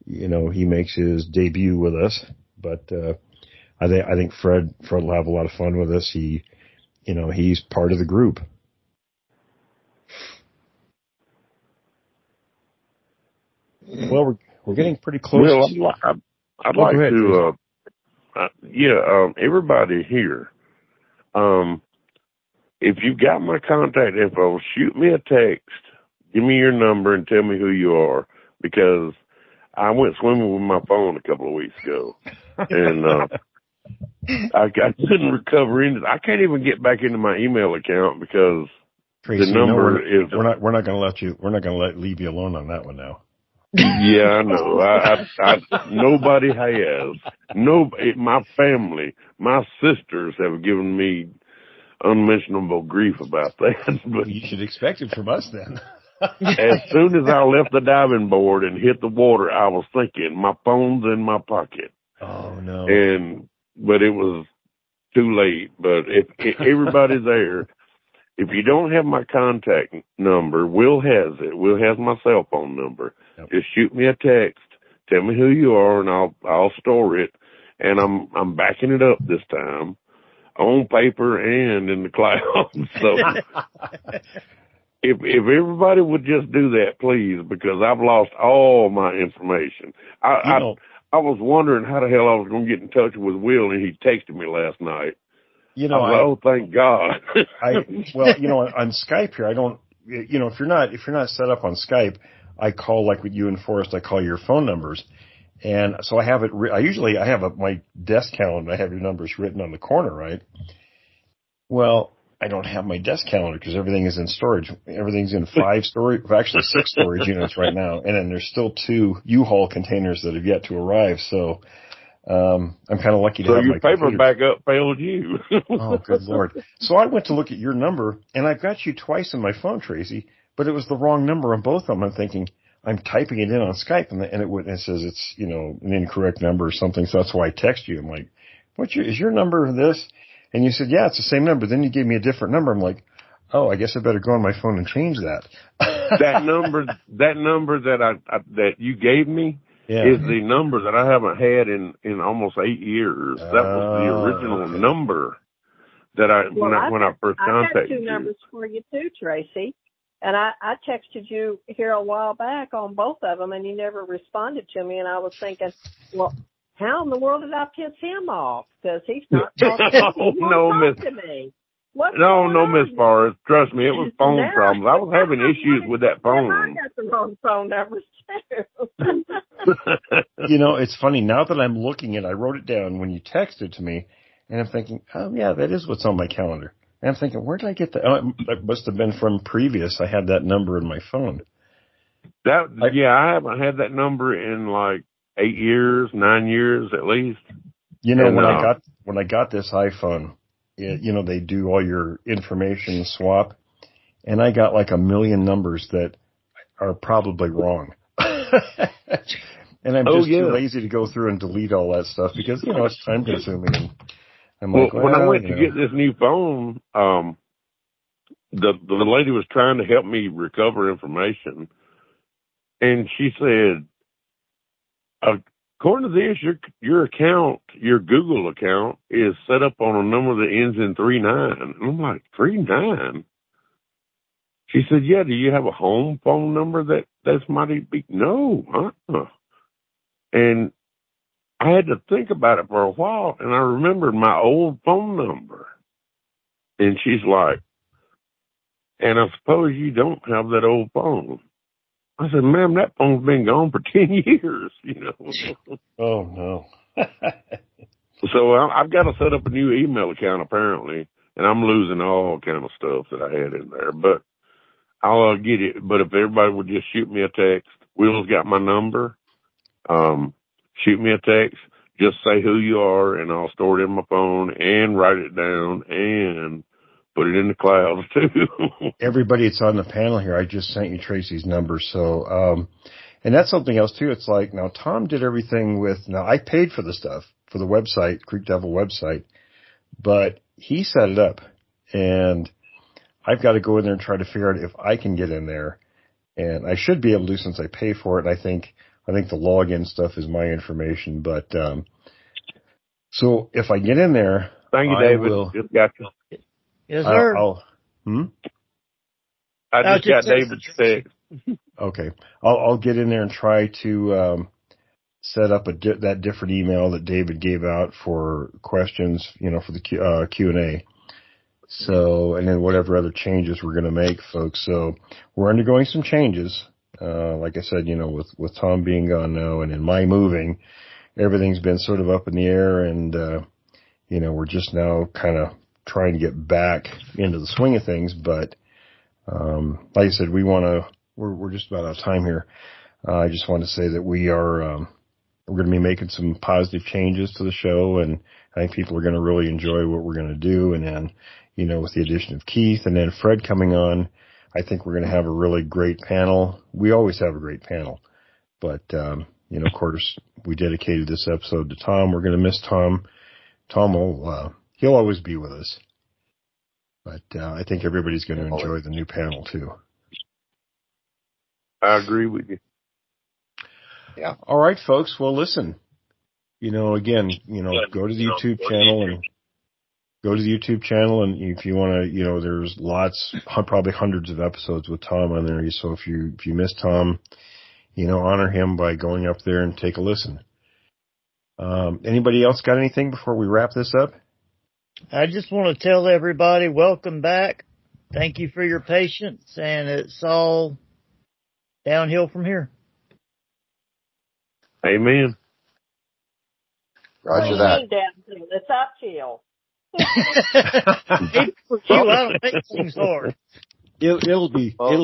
he makes his debut with us. But I think Fred will have a lot of fun with us. He's part of the group. Well, we're getting pretty close. Well, I'd like to, everybody here, if you got my contact info, shoot me a text, give me your number, and tell me who you are, because I went swimming with my phone a couple of weeks ago, and I couldn't recover into. I can't even get back into my email account because Tracy, the number is. We're not going to leave you alone on that one now. Yeah, I know. I nobody has. My family, my sisters have given me unmentionable grief about that. But you should expect it from us then. As soon as I left the diving board and hit the water, I was thinking, my phone's in my pocket. Oh no! But it was too late. But if everybody's there. If you don't have my contact number, Will has it. Will has my cell phone number. Yep. Just shoot me a text. Tell me who you are, and I'll store it. And I'm backing it up this time, on paper and in the cloud. So if everybody would just do that, please, because I've lost all my information. I was wondering how the hell I was going to get in touch with Will, and he texted me last night. Thank God. On Skype here, I don't, if you're not set up on Skype, I call like with you and Forrest, I call your phone numbers. And so I have it, I have my desk calendar, I have your numbers written on the corner, right? Well, I don't have my desk calendar because everything is in storage. Everything's in 6 storage units right now. And then there's still 2 U-Haul containers that have yet to arrive. So, I'm kind of lucky to have my paper backup failed you. Oh, good Lord. So I went to look at your number, and I've got you twice in my phone, Tracy, but it was the wrong number on both of them. I'm thinking, I'm typing it in on Skype, and it says it's, an incorrect number or something, so that's why I text you. I'm like, is your number this? And you said, yeah, it's the same number. Then you gave me a different number. I'm like, oh, I guess I better go on my phone and change that. That number that you gave me, is the number that I haven't had in almost 8 years. That was the original number that when I first contacted you. I got 2 numbers for you too, Tracy. And I texted you here a while back on both of them, and you never responded to me. And I was thinking, well, how in the world did I piss him off? Because he's not talking to me. No, Miss Forrest. Trust me, it was phone problems. I was having issues with that phone. I got the wrong phone numbers too. It's funny now that I'm looking at. I wrote it down when you texted to me, and I'm thinking, oh yeah, that is what's on my calendar. And I'm thinking, where did I get that? Oh, it must have been from previous. I had that number in my phone. I haven't had that number in like 8 years, 9 years at least. When I got this iPhone, they do all your information swap, and I got like 1 million numbers that are probably wrong. And I'm just too lazy to go through and delete all that stuff because, it's time consuming. And I'm like, when I went to get this new phone, the lady was trying to help me recover information. And she said, according to this, your account, your Google account is set up on a number that ends in 39. And I'm like, 39? She said, yeah, do you have a home phone number that's mighty big? No, And I had to think about it for a while, and I remembered my old phone number. And she's like, and I suppose you don't have that old phone. I said, ma'am, that phone's been gone for 10 years, Oh, no. So I've got to set up a new email account, apparently, and I'm losing all kind of stuff that I had in there. But I'll get it. But if everybody would just shoot me a text, Will's got my number. Shoot me a text. Just say who you are, and I'll store it in my phone and write it down and put it in the cloud, too. Everybody that's on the panel here, I just sent you Tracy's number. So, and that's something else, too. It's like, now, Tom did everything now, I paid for the stuff, for the website, Creek Devil website, but he set it up. And I've got to go in there and try to figure out if I can get in there. And I should be able to since I pay for it. And I think the login stuff is my information. But, so if I get in there, thank you, David. Just got you. Yes, sir. I just got David's text. Okay. I'll get in there and try to set up that different email that David gave out for questions, for the Q&A. So, and then whatever other changes we're going to make, folks. So we're undergoing some changes. Like I said, with Tom being gone now and in my moving, everything's been sort of up in the air and, we're just now kind of trying to get back into the swing of things. But, like I said, we're just about out of time here. I just want to say that we're going to be making some positive changes to the show, and I think people are going to really enjoy what we're going to do. And then, with the addition of Keith and then Fred coming on, I think we're going to have a really great panel. We always have a great panel, but, of course, we dedicated this episode to Tom. We're going to miss Tom. Tom he'll always be with us, but, I think everybody's going to enjoy the new panel too. I agree with you. Yeah. All right, folks. Well, listen, again, go to the YouTube channel and if you want to, there's probably hundreds of episodes with Tom on there. So if you miss Tom, honor him by going up there and take a listen. Anybody else got anything before we wrap this up? I just want to tell everybody, welcome back. Thank you for your patience, and it's all downhill from here. Amen. Roger that. Downhill. It's uphill. For you, I don't make things hard. It'll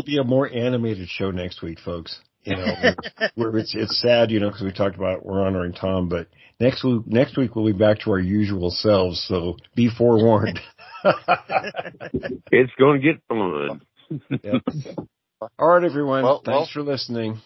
be a more animated show next week, folks. It's sad, because we talked about we're honoring Tom, but next week we'll be back to our usual selves. So be forewarned. It's going to get fun. Yep. All right, everyone. Thanks for listening.